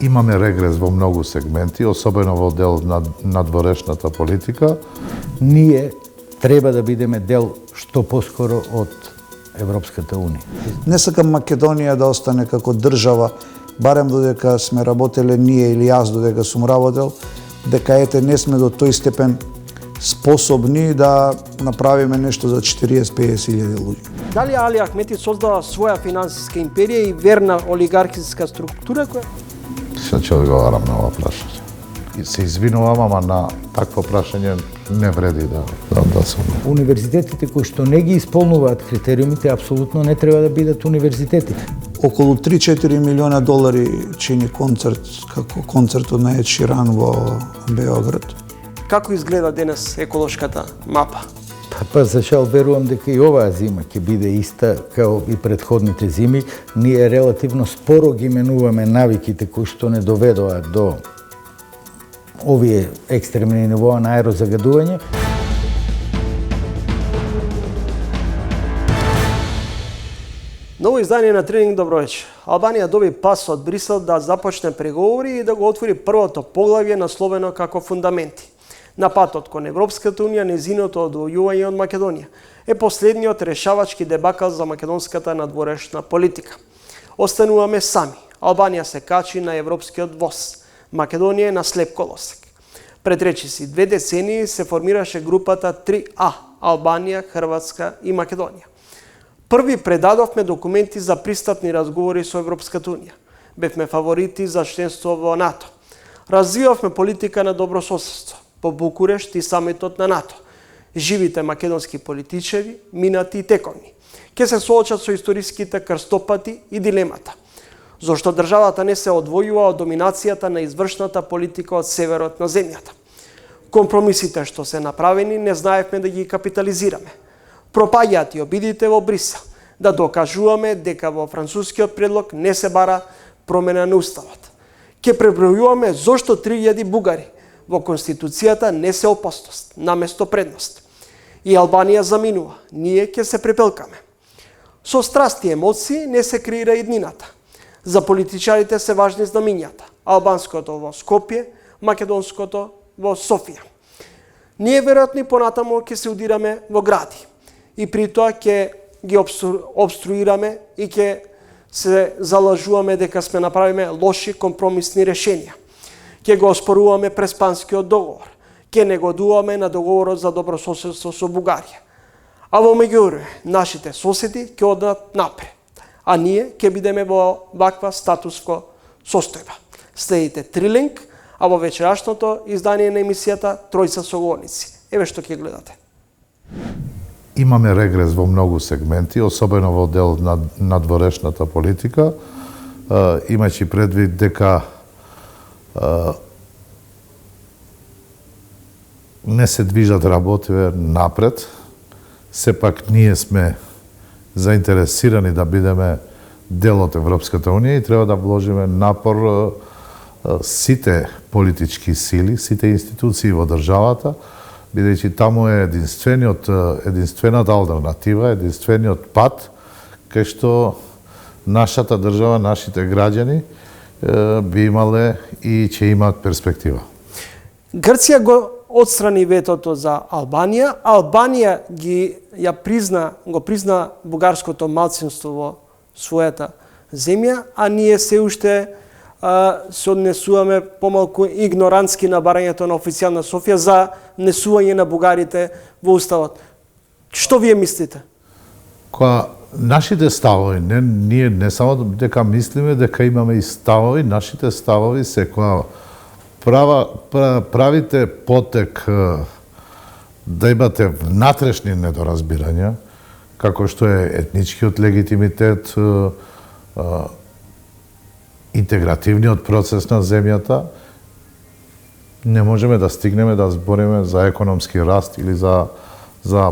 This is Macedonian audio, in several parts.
Имаме регрес во многу сегменти, особено во дел на надворешната политика. Ние треба да бидеме дел што поскоро од Европската Унија. Не сакам Македонија да остане како држава, барем додека сме работеле ние или јас додека сум работел, дека ете не сме до тој степен способни да направиме нешто за 40-50 илјади луѓе. Дали Али Ахмети создава своја финансиска империја и верна олигархиска структура која? Се ќе одговарам на ова прашање. И се извинувам, ама на такво прашање не вреди да сум. Универзитетите кои што не ги исполнуваат критериумите апсолутно не треба да бидат универзитети. Околу 3-4 милиона долари чини концерт, како концертот на Ед Ширан во Београд. Како изгледа денес еколошката мапа? Па за шал верувам дека и оваа зима ќе биде иста као и претходните зими. Ние релативно споро ги менуваме навиките кои што не доведоа до овие екстремни нивоа на аерозагадување. Ново издание на Тренинг, добро вечер. Албанија доби пас од Брисел да започне преговори и да го отвори првото поглавје насловено како фундаменти. На патот кон Европската Унија, незиното одвојување од Македонија е последниот решавачки дебакал за македонската надворешна политика. Остануваме сами. Албанија се качи на европскиот воз. Македонија е на слеп колосек. Пред речиси 2 децении се формираше групата 3А – Албанија, Хрватска и Македонија. Први предадовме документи за пристапни разговори со Европската Унија. Бевме фаворити за членство во НАТО. Развивавме политика на добрососедство по Букурешт и самитот на НАТО. Живите македонски политичари, минати и тековни, ќе се соочат со историските крстопати и дилемата. Зошто државата не се одвојува од доминацијата на извршната политика од северот на земјата. Компромисите што се направени не знаевме да ги капитализираме. Пропаѓаат и обидите во Брисел да докажуваме дека во францускиот предлог не се бара промена на уставот. Ќе пребројуваме зошто 3000 бугари во Конституцијата не се опасност, наместо предност. И Албанија заминува, ние ќе се препелкаме. Со страсти и емоции не се креира иднината. За политичарите се важни знамињата. Албанското во Скопје, македонското во Софија. Ние веројатно и понатаму ќе се удираме во гради. И при тоа ќе ги обструираме и ќе се залажуваме дека сме направиме лоши компромисни решенија. Ќе го оспоруваме Преспанскиот договор. Ќе негодуваме на договорот за добрососедство со Бугарија. А во меѓувреме, нашите соседи ќе одат напред. А ние ќе бидеме во ваква статуско состојба. Следите Трилинг, а во вечерашното издание на емисијата Тројца соговорници. Еве што ќе гледате. Имаме регрес во многу сегменти, особено во дел на надворешната политика, имајќи предвид дека не се движат работиве напред, сепак ние сме заинтересирани да бидеме дел од Европската Унија и треба да вложиме напор сите политички сили, сите институции во државата, бидејќи таму е единствената алтернатива, единствениот пат кај што нашата држава, нашите граѓани би имале и ќе имаат перспектива. Грција го отстрани ветото за Албанија. Албанија го призна бугарското малцинство во својата земја, а ние се уште се однесуваме помалку игнорантски на барањето на официјална Софија за внесување на бугарите во уставот. Што вие мислите? Нашите ставови, ние не само дека мислиме, дека имаме и ставови, нашите ставови се кога правите потек да имате внатрешни недоразбирања, како што е етничкиот легитимитет, интегративниот процес на земјата, не можеме да стигнеме да збориме за економски раст или за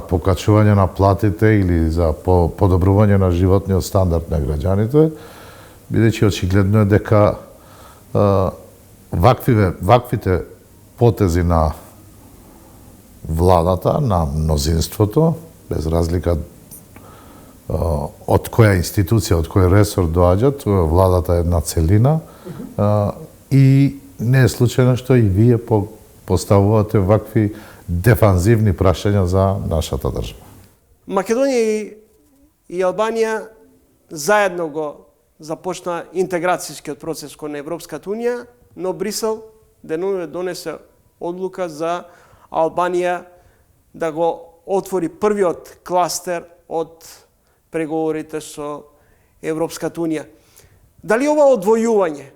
покачување на платите или за подобрување на животниот стандард на граѓаните, бидејќи очигледно е дека ваквите потези на владата, на мнозинството, без разлика од која институција, од кој ресор доаѓат, владата е една целина, И не е случајно што и вие поставувате вакви дефанзивни прашања за нашата држава. Македонија и Албанија заедно го започна интеграцијскиот процес кон Европската Унија, но Брисел денуве донесе одлука за Албанија да го отвори првиот кластер од преговорите со Европската Унија. Дали ова одвојување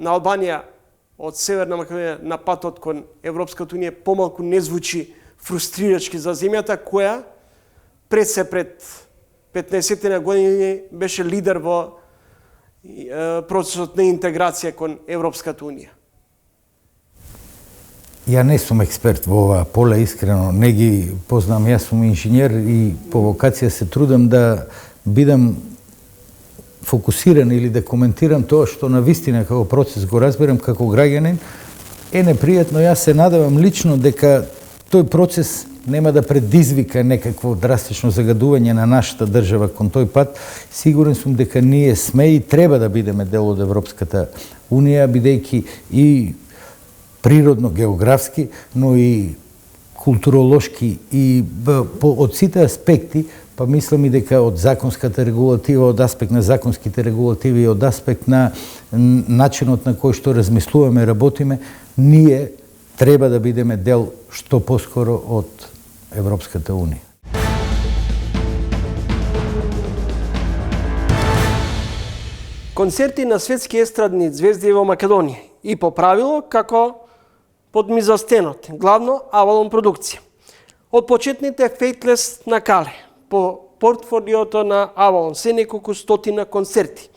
на Албанија од Северна Македонија на патот кон Европската Унија помалку не звучи фрустрирачки за земјата која пред 15 години беше лидер во процесот на интеграција кон Европската Унија? Ја не сум експерт во ова поле, искрено не ги познам. Јас сум инженер и по вокација се трудам да бидам фокусиран или да коментирам тоа што на вистина како процес го разберам како граѓанин. Е непријатно, јас се надевам лично дека тој процес нема да предизвика некакво драстично загадување на нашата држава кон тој пат. Сигурен сум дека ние сме и треба да бидеме дел од Европската Унија, бидејќи и природно, географски, но и културолошки и од сите аспекти, па мислам и дека од законската регулатива, од аспект на законските регулативи и од аспект на начинот на кој што размислуваме, работиме, ние треба да бидеме дел што поскоро од Европската Унија. Концерти на светски естрадни звезди во Македонија и по правило како под мизостенот, главно Авалон продукција. Од почетните Faithless на Кале, по портфолиото на Авалон се неколку стотина концерти.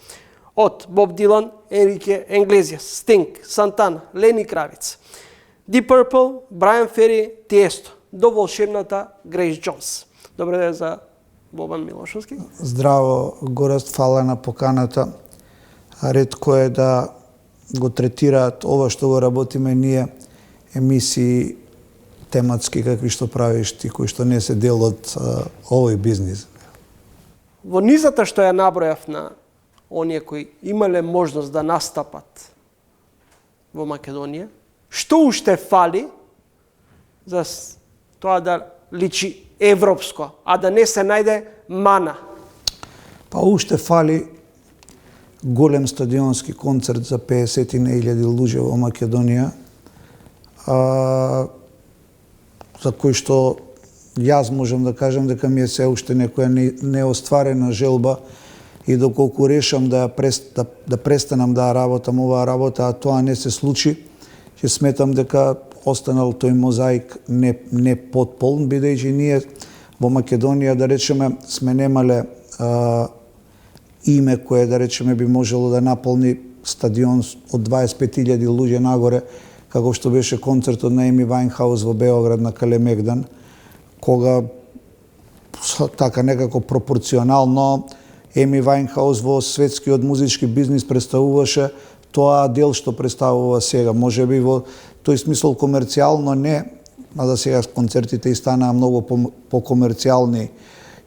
Од Боб Дилан, Енрике Иглесиас, Стинг, Сантана, Лени Кравиц, Deep Purple, Брайан Фери, Тиесто, до волшебната Грейс Джонс. Добре ден за Бобан Милошовски. Здраво, Гораст, фала на поканата. Ретко е да го третираат ова што го работиме ние емисии тематски какви што правиш ти, кои што не се дел од овој бизнис. Во низата што ја набројав на оние кои имале можност да настапат во Македонија, што уште фали за тоа да личи европско, а да не се најде мана? Па уште фали голем стадионски концерт за 50.000 луѓе во Македонија, за кој што јас можам да кажам дека ми е се уште некоја неостварена желба и доколку решам да престанам да работам оваа работа, а тоа не се случи, ќе сметам дека останал тој мозаик не потполн, бидејќи ние во Македонија, да речеме, сме немале име кое, да речеме, би можело да наполни стадион од 25.000 луѓе нагоре, како што беше концертот на Еми Вајнхаус во Београд на Калемегдан, кога така некако пропорционално Еми Вајнхаус во светскиот музички бизнис представуваше тоа дел што представува сега. Може би во тој смисол комерцијално не, мада сега концертите и станаа многу по-комерцијални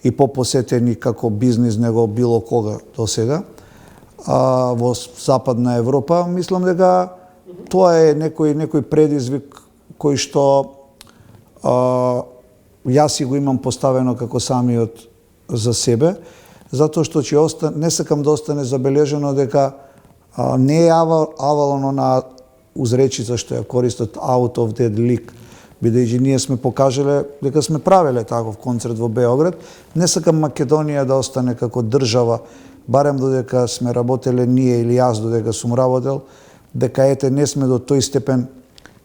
и по-посетени како бизнис него било кога до сега во Западна Европа. Мислам дека тоа е некој предизвик кој што јас си го имам поставено како самиот за себе, затоа што ќе не сакам да остане забележено дека не е Авалон на узречица што ја користат out of that league, бидејќи ние сме покажале дека сме правеле таков концерт во Београд. Не сакам Македонија да остане како држава, барем додека сме работеле ние или јас додека сум работел, дека не сме до тој степен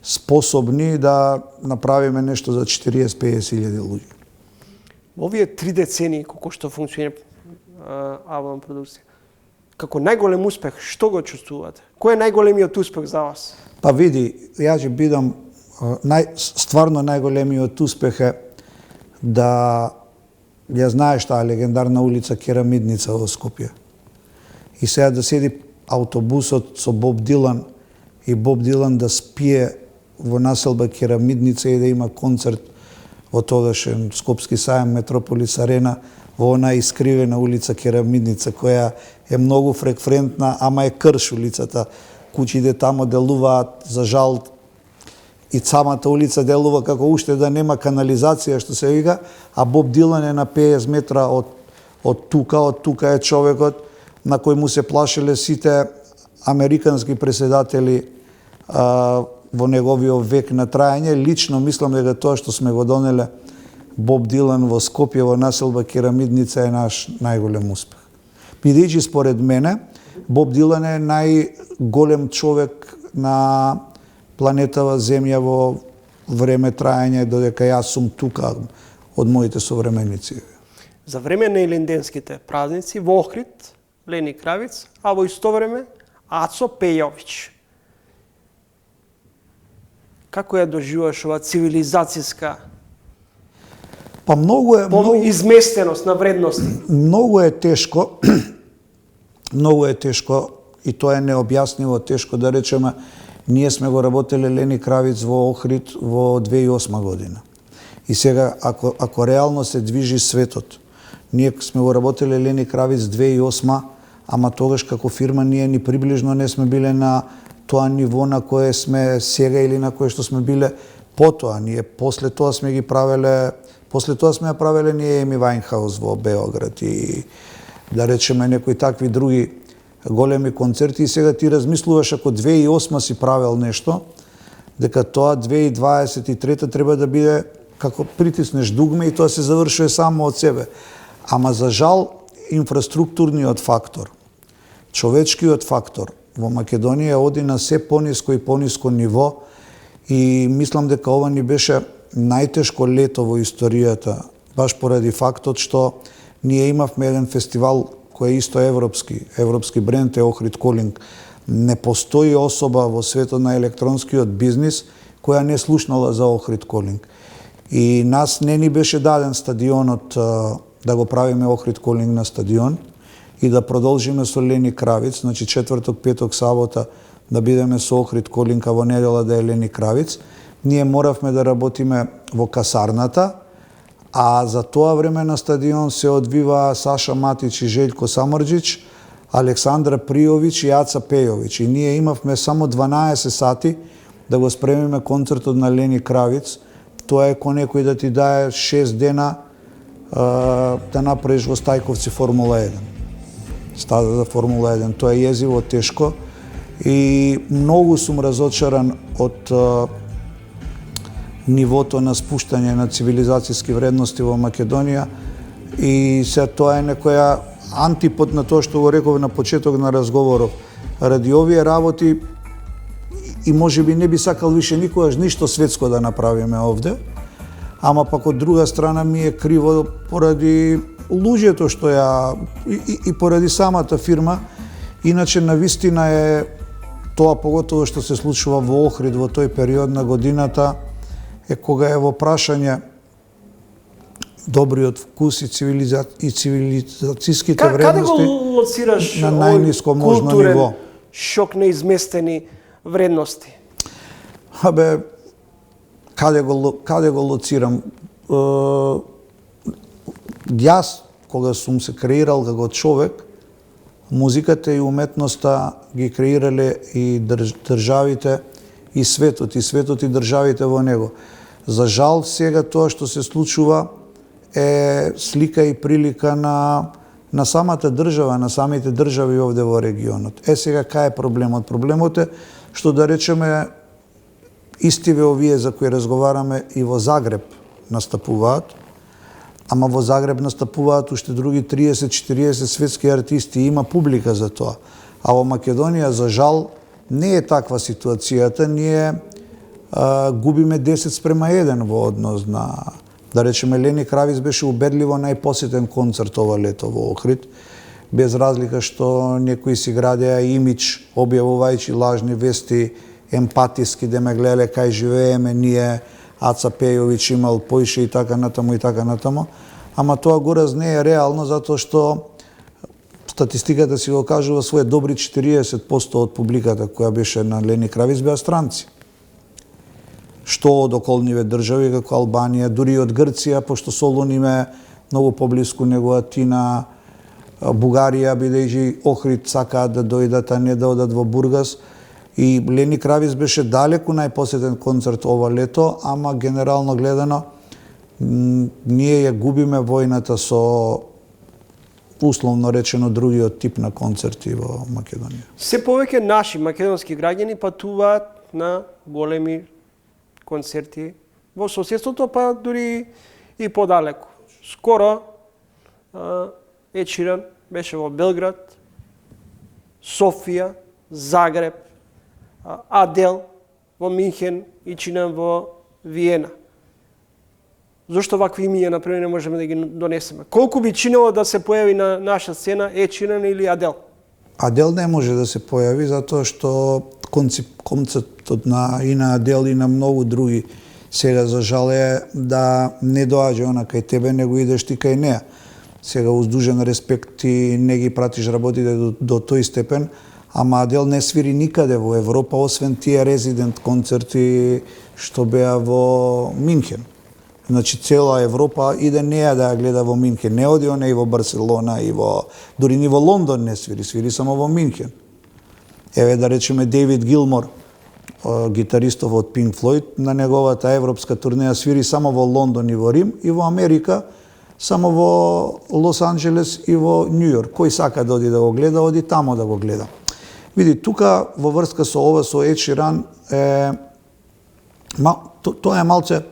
способни да направиме нешто за 40-50.000 луѓе. Во овие 3 децении колку што функционира Авалон продукција, како најголем успех, што го чувствувате? Кој е најголемиот успех за вас? Па види, ја ќе бидам стварно најголемиот успех е да ја знаеш таа легендарна улица Керамидница во Скопје. И сега да седи автобусот со Боб Дилан и Боб Дилан да спие во населба Керамидница и да има концерт во тогашен Скопски сајам Метрополис Арена во онаа искривена улица Керамидница, која е многу фреквентна, ама е крш улицата. куќите тамо делуваат, за жал, и самата улица делува како уште да нема канализација, што се вика, а Боб Дилан е на 50 метра од тука е човекот на кој му се плашеле сите американски преседатели во неговиот век на трајање. Лично мислам дека тоа што сме го донеле Боб Дилан во Скопје во населба Керамидница е наш најголем успех. Бидејќи според мене Боб Дилан е најголем човек на планетава Земја во време трајање додека јас сум тука од моите современици. За време на илинденските празници во Охрид Лени Кравиц, а во исто време Ацо Пејовиќ. Како ја доживуваш ова цивилизацијска изместеност на вредности? Многу е тешко. Многу е тешко и тоа е необјасниво тешко. Да речеме, ние сме го работеле Лени Кравиц во Охрид во 2008 година. И сега, ако реално се движи светот, ние сме го работеле Лени Кравиц 2008, ама тогаш како фирма ние ни приближно не сме биле на тоа ниво на кое сме сега или на кое што сме биле потоа. Ние после тоа сме ја правеле ние Еми Вајнхаус во Београд и да речеме некои такви други големи концерти. И сега ти размислуваш, ако 2008 си правел нешто, дека тоа 2023 треба да биде како притиснеш дугме и тоа се завршува само од себе. Ама за жал инфраструктурниот фактор, човечкиот фактор во Македонија оди на се пониско и пониско ниво и мислам дека ова ни беше најтешко лето во историјата, баш поради фактот што ние имавме еден фестивал кој е исто европски бренд е Охрид Колинг. Не постои особа во светот на електронскиот бизнис која не слушнала за Охрид Колинг. И нас не ни беше даден стадионот да го правиме Охрид Колинг на стадион и да продолжиме со Лени Кравиц, значи четврток, петок, сабота да бидеме со Охрид Колинг, а во недела да е Лени Кравиц. Ние моравме да работиме во касарната, а за тоа време на стадион се одвива Саша Матич и Желјко Самарџич, Александра Пријовиќ и Аца Пејовиќ. И ние имавме само 12 сати да го спремиме концертот на Лени Кравиц. Тоа е ко некој да ти дае 6 дена да направиш во Стајковци Формула 1. Стада за Формула 1. Тоа е језиво тешко и многу сум разочаран од нивото на спуштање на цивилизацијски вредности во Македонија и се тоа е некоја антипод на тоа што го реков на почеток на разговорот. Ради овие работи и можеби не би сакал више никогаш ништо светско да направиме овде, ама пак од друга страна ми е криво поради луѓето што ја и поради самата фирма. Иначе навистина е тоа поготово што се случува во Охрид во тој период на годината е кога е во прашање добриот вкус и цивилизацијските вредности. Каде го лоцираш на најниско можно ниво? Шок на изместени вредности? Абе, каде го лоцирам? Јас, кога сум се креирал како човек, музиката и уметноста ги креирале и државите и светот и државите во него. За жал, сега тоа што се случува е слика и прилика на самата држава, на самите држави овде во регионот. Сега кај е проблемот? Проблемот е што да речеме истиве овие за кои разговараме и во Загреб настапуваат, ама во Загреб настапуваат уште други 30-40 светски артисти и има публика за тоа. А во Македонија, за жал, не е таква ситуацијата. Ние губиме 10:1 во однос на, да речеме, Лени Кравиц беше убедливо најпосетен концерт ова лето во Охрид, без разлика што некои си градеа имидж, објавувајќи лажни вести, емпатиски да ме гледале кај живееме ние, Аца Пејовиќ имал поише и така натаму. Ама тоа гораз не е реално, затоа што статистиката си го кажува, своје добри 40% од публиката која беше на Лени Кравиц беа странци. Што од околниве држави, како Албанија, дури од Грција, пошто Солун им е многу поблиску него Атина, Бугарија, бидејќи Охрид сакаат да дојдат, а не да одат во Бургас. И Лени Кравиц беше далеку најпосетен концерт ова лето, ама генерално гледано ние ја губиме војната со условно речено другиот тип на концерти во Македонија. Се повеќе наши македонски граѓани патуваат на големи концерти во соседството, па дури и подалеку. Скоро Ед Ширан беше во Белград, Софија, Загреб, Адел во Минхен и Чинан во Виена. Зошто вакви имиња, например, не можеме да ги донесеме? Колку би чинело да се појави на наша сцена Ед Ширан или Адел? Адел не може да се појави затоа што концептот и на Адел и на многу други сега за жал е да не доаѓа она кај тебе, него идеш ти кај неа. Сега уздужен респект ти не ги пратиш работите до тој степен, ама Адел не свири никаде во Европа, освен тие резидент концерти што беа во Минхен. Значи цела Европа иде неа да ја гледа во Минхен. Не оди она и во Барселона, и во дури ни во Лондон не свири, свири само во Минхен. Еве да речеме Дейвид Гилмор, гитаристов од Pink Floyd, на неговата европска турнеја свири само во Лондон и во Рим, и во Америка само во Лос Анџелес и во Њу Јорк. Кој сака да оди да го гледа, оди тамо да го гледа. Види, тука во врска со ова, со Ед Ширан, тоа е малце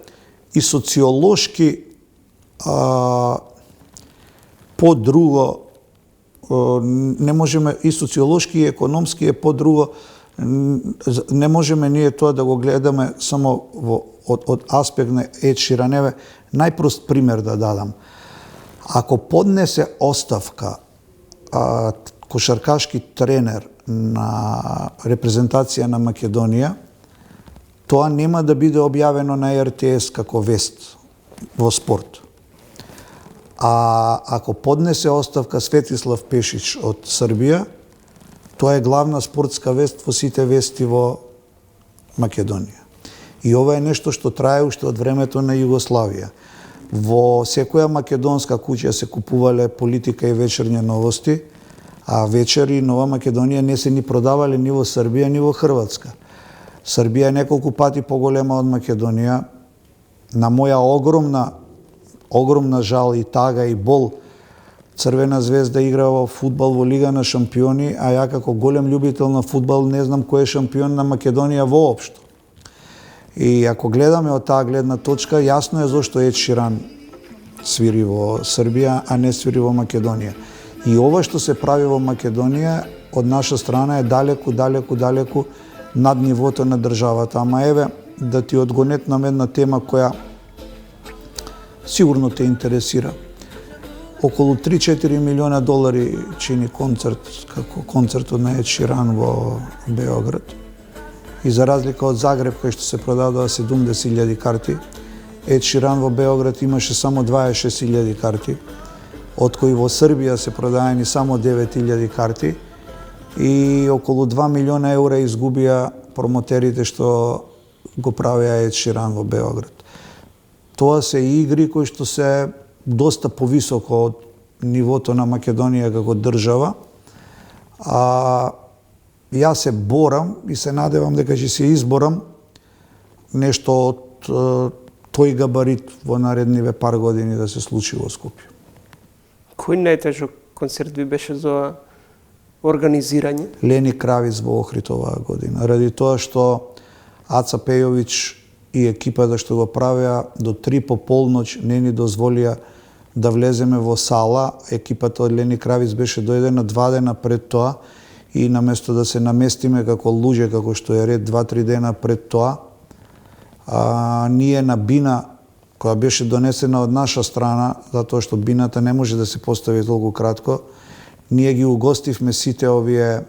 и социолошки по-друго, не можеме, и социолошки и економски е по-друго, не можеме ние тоа да го гледаме само од аспект на Ед Шираневе. Најпрост пример да дадам. Ако поднесе оставка кошаркашки тренер на репрезентација на Македонија, тоа нема да биде објавено на РТС како вест во спорт. А ако поднесе оставка Светислав Пешич од Србија, тоа е главна спортска вест во сите вести во Македонија. И ова е нешто што трае уште од времето на Југославија. Во секоја македонска куќа се купувале Политика и Вечерни новости, а Вечер и Нова Македонија не се ни продавале ни во Србија, ни во Хрватска. Србија е неколку пати поголема од Македонија. На моја огромна жал и тага и бол, Црвена звезда игра во фудбал во Лига на шампиони, а ја како голем љубител на фудбал не знам кој е шампион на Македонија воопшто. И ако гледаме од таа гледна точка, јасно е зошто Ед Ширан свири во Србија, а не свири во Македонија. И ова што се прави во Македонија од наша страна е далеку над нивото на државата. Ама еве да ти одгонетнам една тема која сигурно те интересира. Околу 3-4 милиона долари чини концерт, како концертот на Ед Ширан во Београд. И за разлика од Загреб, кај што се продадоа 70.000 карти, Ед Ширан во Београд имаше само 26.000 карти, од кои во Србија се продаени само 9.000 карти и околу 2 милиона евра изгубија промотерите што го правеа Ед Ширан во Београд. Тоа се игри кои што се доста повисоко од нивото на Македонија како држава. Јас се борам и се надевам дека ќе се изборам нешто од тој габарит во наредниве пар години да се случи во Скопје. Кој најтежок концерт ви беше за организирање? Лени Кравиц во Охрид оваа година. Ради тоа што Аца Пејовиќ и екипата што го правеа до 3 по полноќ не ни дозволија да влеземе во сала. Екипата од Лени Кравиц беше дојдена 2 дена пред тоа и наместо да се наместиме како луѓе, како што е ред 2-3 дена пред тоа, ние на бина која беше донесена од наша страна, затоа што бината не може да се постави толку кратко, ние ги угостивме сите овие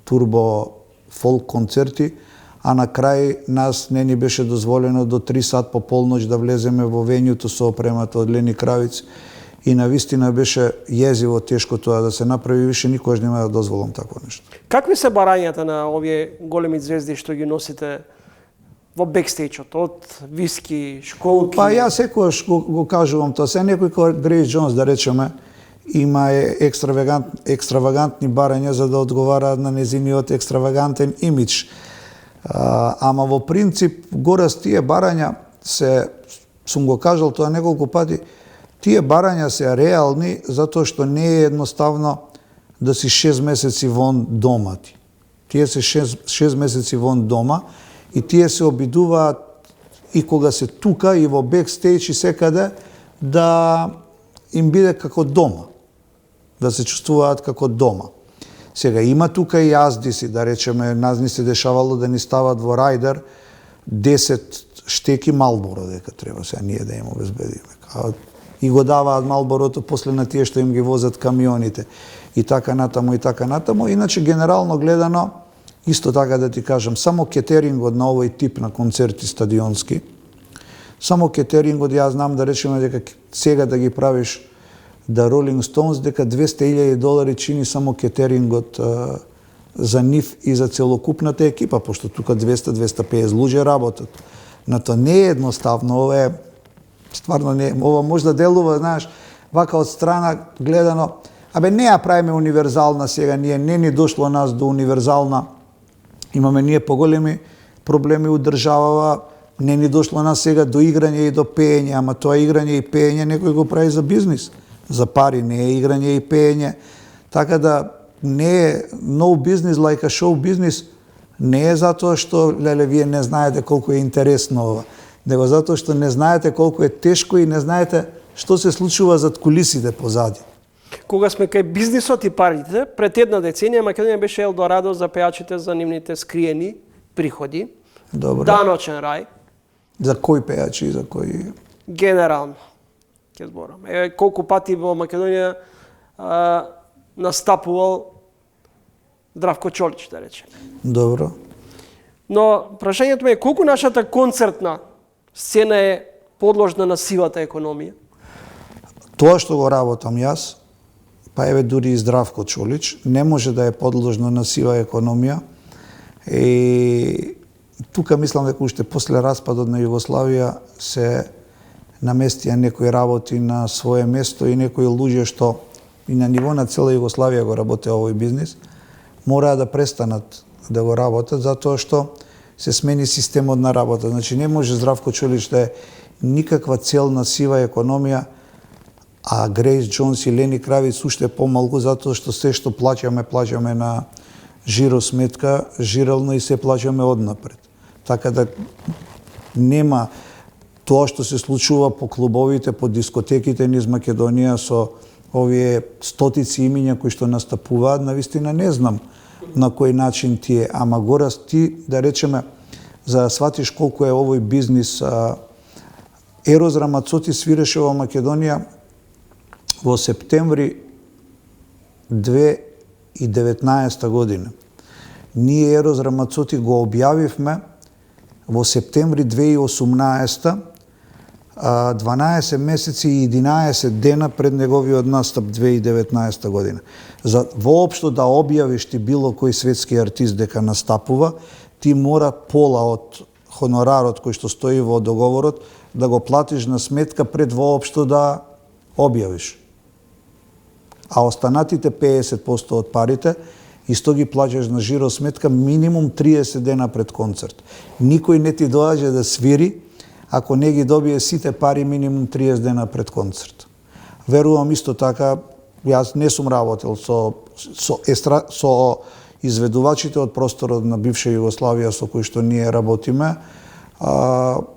турбо фолк концерти, а на крај нас не ни беше дозволено до 3 сат по полноќ да влеземе во вењуто со опремата од Лени Кравиц и навистина беше језиво тешко тоа да се направи, више никогаш нема да дозволам такво нешто. Какви се барањата на овие големи звезди што ги носите во бекстејчот, од виски, школки? Па ја секогаш го кажувам тоа. Се некој како Грейс Джонс, да речеме, има екстравагантни барања за да одговараат на незиниот екстравагантен имидж. Ама во принцип, горас тие барања сум го кажал тоа неколку пати, тие барања се реални затоа што не е едноставно да си 6 месеци вон дома ти. Тие се 6 месеци вон дома и тие се обидуваат и кога се тука и во бекстејдж и секаде да им биде како дома, да се чувствуваат како дома. Сега има тука и јаздици, да речеме, нас ни се дешавало да ни стават во рајдер 10 штеки Малборо дека треба сега ние да им обезбедиме. И го даваат Малборото после на тие што им ги возат камионите. И така натаму, и така натаму. Иначе, генерално гледано, исто така да ти кажам, само кетерингот на овој тип на концерти стадионски, само кетерингот, ја знам да речеме дека сега да ги правиш да Rolling Stones, дека $200,000 чини само кетерингот за нив и за целокупната екипа, пошто тука 200-250 луѓе работат. Но тоа не е едноставно, ова е стварно не, ова може да делува, знаеш, вака од страна гледано, не ја правиме универзална сега, ние не ни дошло нас до универзална, имаме ние поголеми проблеми у државава, не ни дошло нас сега до играње и до пеење, ама тоа играње и пеење некој го прави за бизнис, за пари, не е играње и пеење, така да не е no business like a show business, не е затоа што, леле, вие не знаете колку е интересно ова, него затоа што не знаете колку е тешко и не знаете што се случува зад кулисите позади. Кога сме кај бизнисот и парите, пред една деценија Македонија беше елдорадо за пејачите за нивните скриени приходи. Добро. Даночен рај. За кои пејачи и за кои? Генерално, ќе зборам. Колку пати во Македонија настапувал Здравко Чолич, да речем. Добро. Но прашањето ми е колку нашата концертна сцена е подложна на сивата економија? Тоа што го работам јас, па еве дури и Здравко Чолич, не може да е подложно на сива економија. И тука мислам дека уште после распадот на Југославија се наместија некои работи на свое место и некои луѓе што и на ниво на цела Југославија го работеа овој бизнис, мораа да престанат да го работат затоа што се смени системот на работа. Значи не може Здравко Чолич да е никаква цел на сива економија, а Грејс Џонс и Лени Кравиц уште помалку затоа што се што плаќаме на жиро сметка, жирално и се плаќаме однапред. Така да нема тоа што се случува по клубовите, по дискотеките низ Македонија со овие стотици имиња кои што настапуваат, навистина не знам на кој начин тие, ама горас ти, да речеме, за да сватиш колку е овој бизнис, Ерос Рамацоти свиреше во Македонија во септември 2019 година. Ние Ерос Рамацоти го објавивме во септември 2018, 12 месеци и 11 дена пред неговиот настап 2019 година. За воопшто да објавиш ти било кој светски артист дека настапува, ти мора пола од хонорарот кој што стои во договорот да го платиш на сметка пред воопшто да објавиш. А останатите 50% од парите исто ги плаќаш на жиро сметка минимум 30 дена пред концерт. Никој не ти доаѓа да свири ако не ги добие сите пари минимум 30 дена пред концерт. Верувам исто така, јас не сум работел со изведувачите од просторот на бивша Југославија со кои што ние работиме,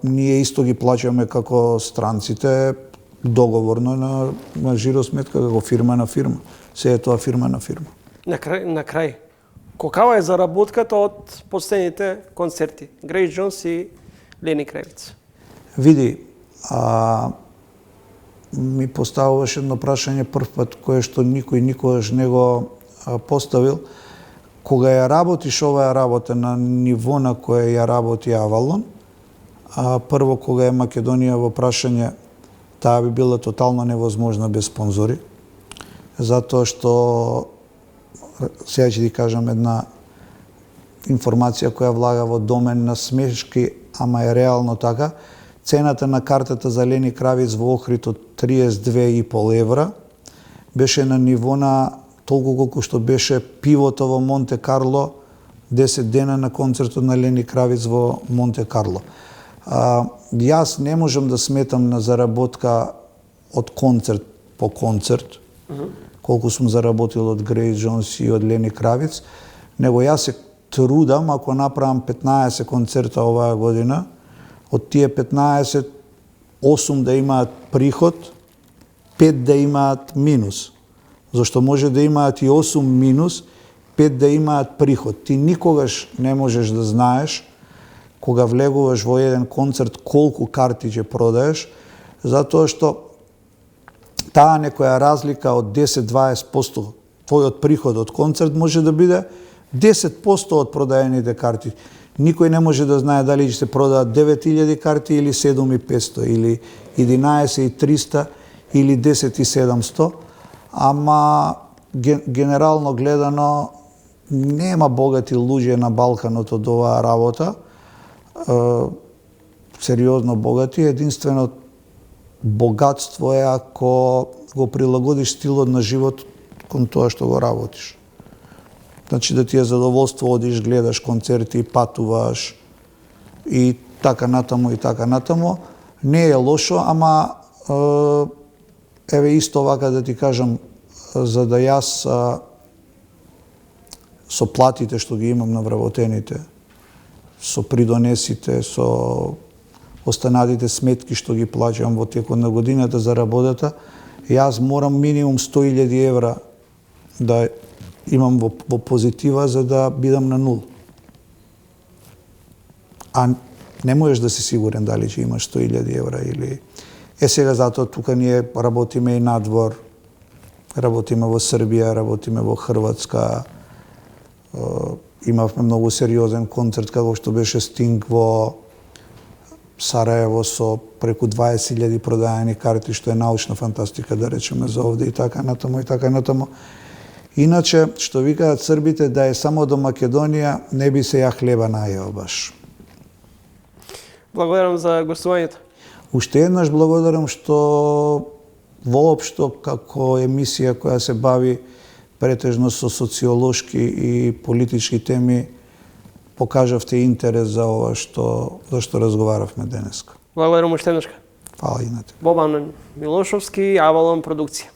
ние исто ги плаќаме како странците договорно на жиро сметка, како фирма на фирма. Се е тоа фирма на фирма. На крај, колкава е заработката од последните концерти? Грејс Џонс и Лени Кравиц. Види, ми поставуваш едно прашање прв пат кое што никој никогаш не го поставил. Кога ја работиш оваа работа на ниво на кое ја работи Авалон, прво кога е Македонија во прашање, таа би била тотално невозможна без спонзори, затоа што сега ќе ти кажам една информација која влага во домен на смешки, ама е реално така. Цената на картата за Лени Кравиц во Охрид од 32,5 евра беше на ниво на толку колку што беше пивото во Монте Карло 10 дена на концертот на Лени Кравиц во Монте Карло. Јас не можам да сметам на заработка од концерт по концерт, колку сум заработил од Грейс Джонс и од Лени Кравиц, него јас се трудам, ако направам 15 концерта оваа година, од тие 15, 8 да имаат приход, 5 да имаат минус. Зашто може да имаат и 8 минус, 5 да имаат приход. Ти никогаш не можеш да знаеш, кога влегуваш во еден концерт, колку карти ќе продаеш, затоа што таа некоја разлика од 10-20% твојот приход од концерт може да биде 10% од продаените карти. Никој не може да знае дали ќе се продаат 9000 карти или 7500 или 11300 или 10700, ама генерално гледано нема богати луѓе на Балканот од оваа работа, сериозно богати, единствено богатство е ако го прилагодиш стилот на живот кон тоа што го работиш. Значи да ти е задоволство, одиш, гледаш концерти, патуваш и така натаму и така натаму. Не е лошо, ама еве исто вака да ти кажам, за да јас со платите што ги имам на вработените, со придонесите, со останатите сметки што ги плаќам во текот на годината за работата, јас морам минимум 100.000 евра да имам во позитива за да бидам на нул. А не можеш да си сигурен дали ќе имаш 100.000 евра или... сега затоа тука ние работиме и надвор, работиме во Србија, работиме во Хрватска, имавме многу сериозен концерт како што беше Стинг во Сараево со преку 20.000 продаени карти, што е научна фантастика, да речеме, за овде и така натаму и така натаму. Иначе, што викаат србите, да е само до Македонија, не би се ја хлеба најел баш. Благодарам за гостувањето. Уште еднаш благодарам што воопшто како емисија која се бави претежно со социолошки и политички теми покажавте интерес за ова за што разговаравме денеска. Благодарам уште еднаш. Фала и на те. Бобан Милошовски, Авалон продукција.